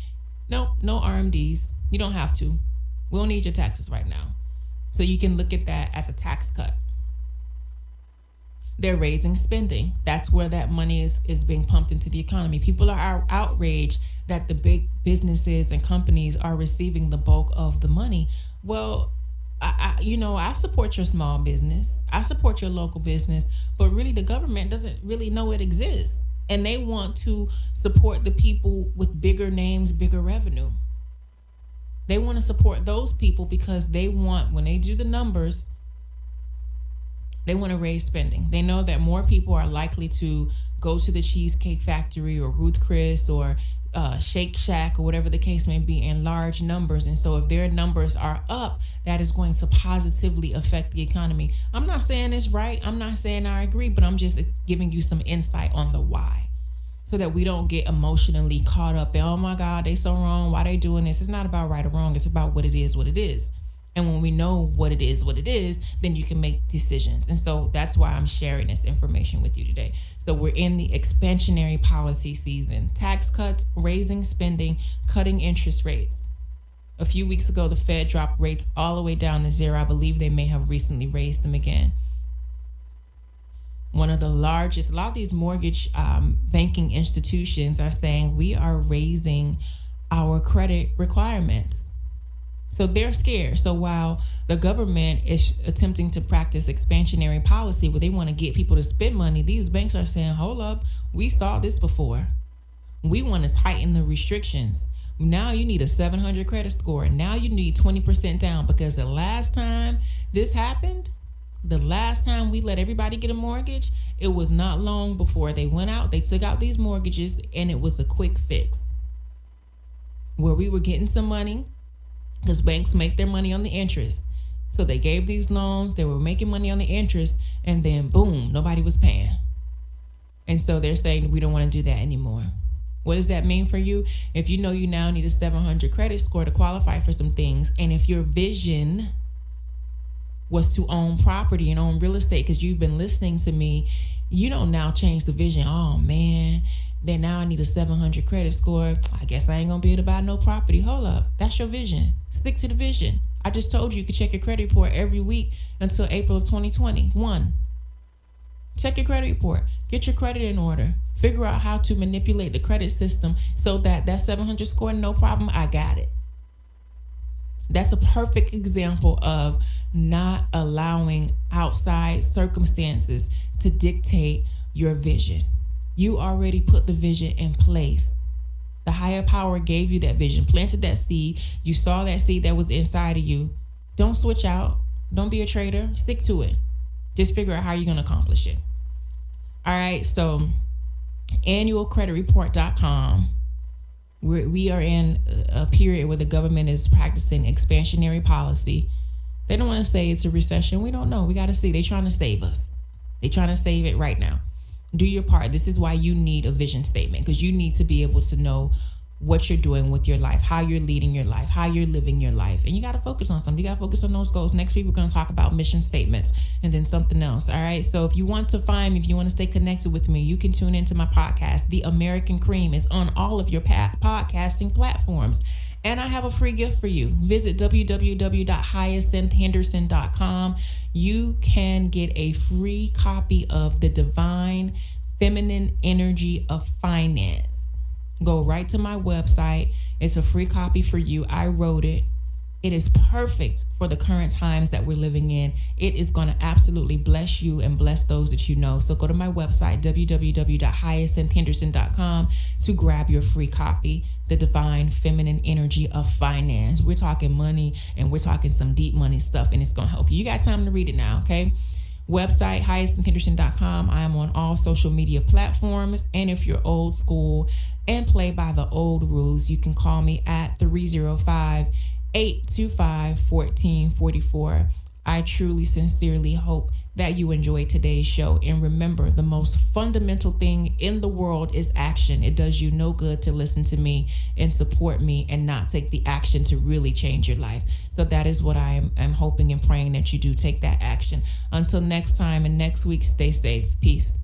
no RMDs. You don't have to. We don't need your taxes right now. So you can look at that as a tax cut. They're raising spending. That's where that money is being pumped into the economy. People are outraged that the big businesses and companies are receiving the bulk of the money. Well, I support your small business. I support your local business, but really the government doesn't really know it exists. And they want to support the people with bigger names, bigger revenue. They want to support those people because they want, when they do the numbers, they want to raise spending. They know that more people are likely to go to the Cheesecake Factory or Ruth Chris or Shake Shack or whatever the case may be in large numbers. And so if their numbers are up, that is going to positively affect the economy. I'm not saying it's right. I'm not saying I agree, but I'm just giving you some insight on the why, so that we don't get emotionally caught up in, oh my God, they so wrong. Why they doing this? It's not about right or wrong. It's about what it is. And when we know what it is, then you can make decisions. And so that's why I'm sharing this information with you today. So we're in the expansionary policy season. Tax cuts, raising spending, cutting interest rates. A few weeks ago, the Fed dropped rates all the way down to zero. I believe they may have recently raised them again. One of the largest, a lot of these mortgage banking institutions are saying we are raising our credit requirements. So they're scared. So while the government is attempting to practice expansionary policy where they want to get people to spend money, these banks are saying, hold up, we saw this before. We want to tighten the restrictions. Now you need a 700 credit score. Now you need 20% down, because the last time this happened, the last time we let everybody get a mortgage, it was not long before they went out, they took out these mortgages, and it was a quick fix where we were getting some money, because banks make their money on the interest. So they gave these loans, they were making money on the interest, and then boom, nobody was paying. And so they're saying we don't want to do that anymore. What does that mean for you? If you know you now need a 700 credit score to qualify for some things, and if your vision was to own property and own real estate, because you've been listening to me, you don't now change the vision. Oh man, then now I need a 700 credit score. I guess I ain't gonna be able to buy no property. Hold up, that's your vision. Stick to the vision. I just told you could check your credit report every week until April of 2021. Check your credit report. Get your credit in order. Figure out how to manipulate the credit system so that 700 score, no problem, I got it. That's a perfect example of not allowing outside circumstances to dictate your vision. You already put the vision in place. The higher power gave you that vision, planted that seed. You saw that seed that was inside of you. Don't switch out. Don't be a traitor. Stick to it. Just figure out how you're going to accomplish it. All right. So annualcreditreport.com. We are in a period where the government is practicing expansionary policy. They don't want to say it's a recession. We don't know. We got to see. They're trying to save us. They're trying to save it right now. Do your part. This is why you need a vision statement, because you need to be able to know what you're doing with your life, how you're leading your life, how you're living your life. And you got to focus on something. You got to focus on those goals. Next week, we're going to talk about mission statements and then something else. All right. So if you want to find me, if you want to stay connected with me, you can tune into my podcast. The American Cream is on all of your podcasting platforms. And I have a free gift for you. Visit www.hyacinthhenderson.com. You can get a free copy of The Divine Feminine Energy of Finance. Go right to my website. It's a free copy for you. I wrote it. It is perfect for the current times that we're living in. It is going to absolutely bless you and bless those that you know. So go to my website, www.hyacinthhenderson.com, to grab your free copy, The Divine Feminine Energy of Finance. We're talking money, and we're talking some deep money stuff, and it's going to help you. You got time to read it now, okay? Website, hyacinthhenderson.com. I am on all social media platforms. And if you're old school and play by the old rules, you can call me at 305-825-1444. I truly, sincerely hope that you enjoyed today's show. And remember, the most fundamental thing in the world is action. It does you no good to listen to me and support me and not take the action to really change your life. So that is what I am hoping and praying that you do. Take that action. Until next time and next week, stay safe. Peace.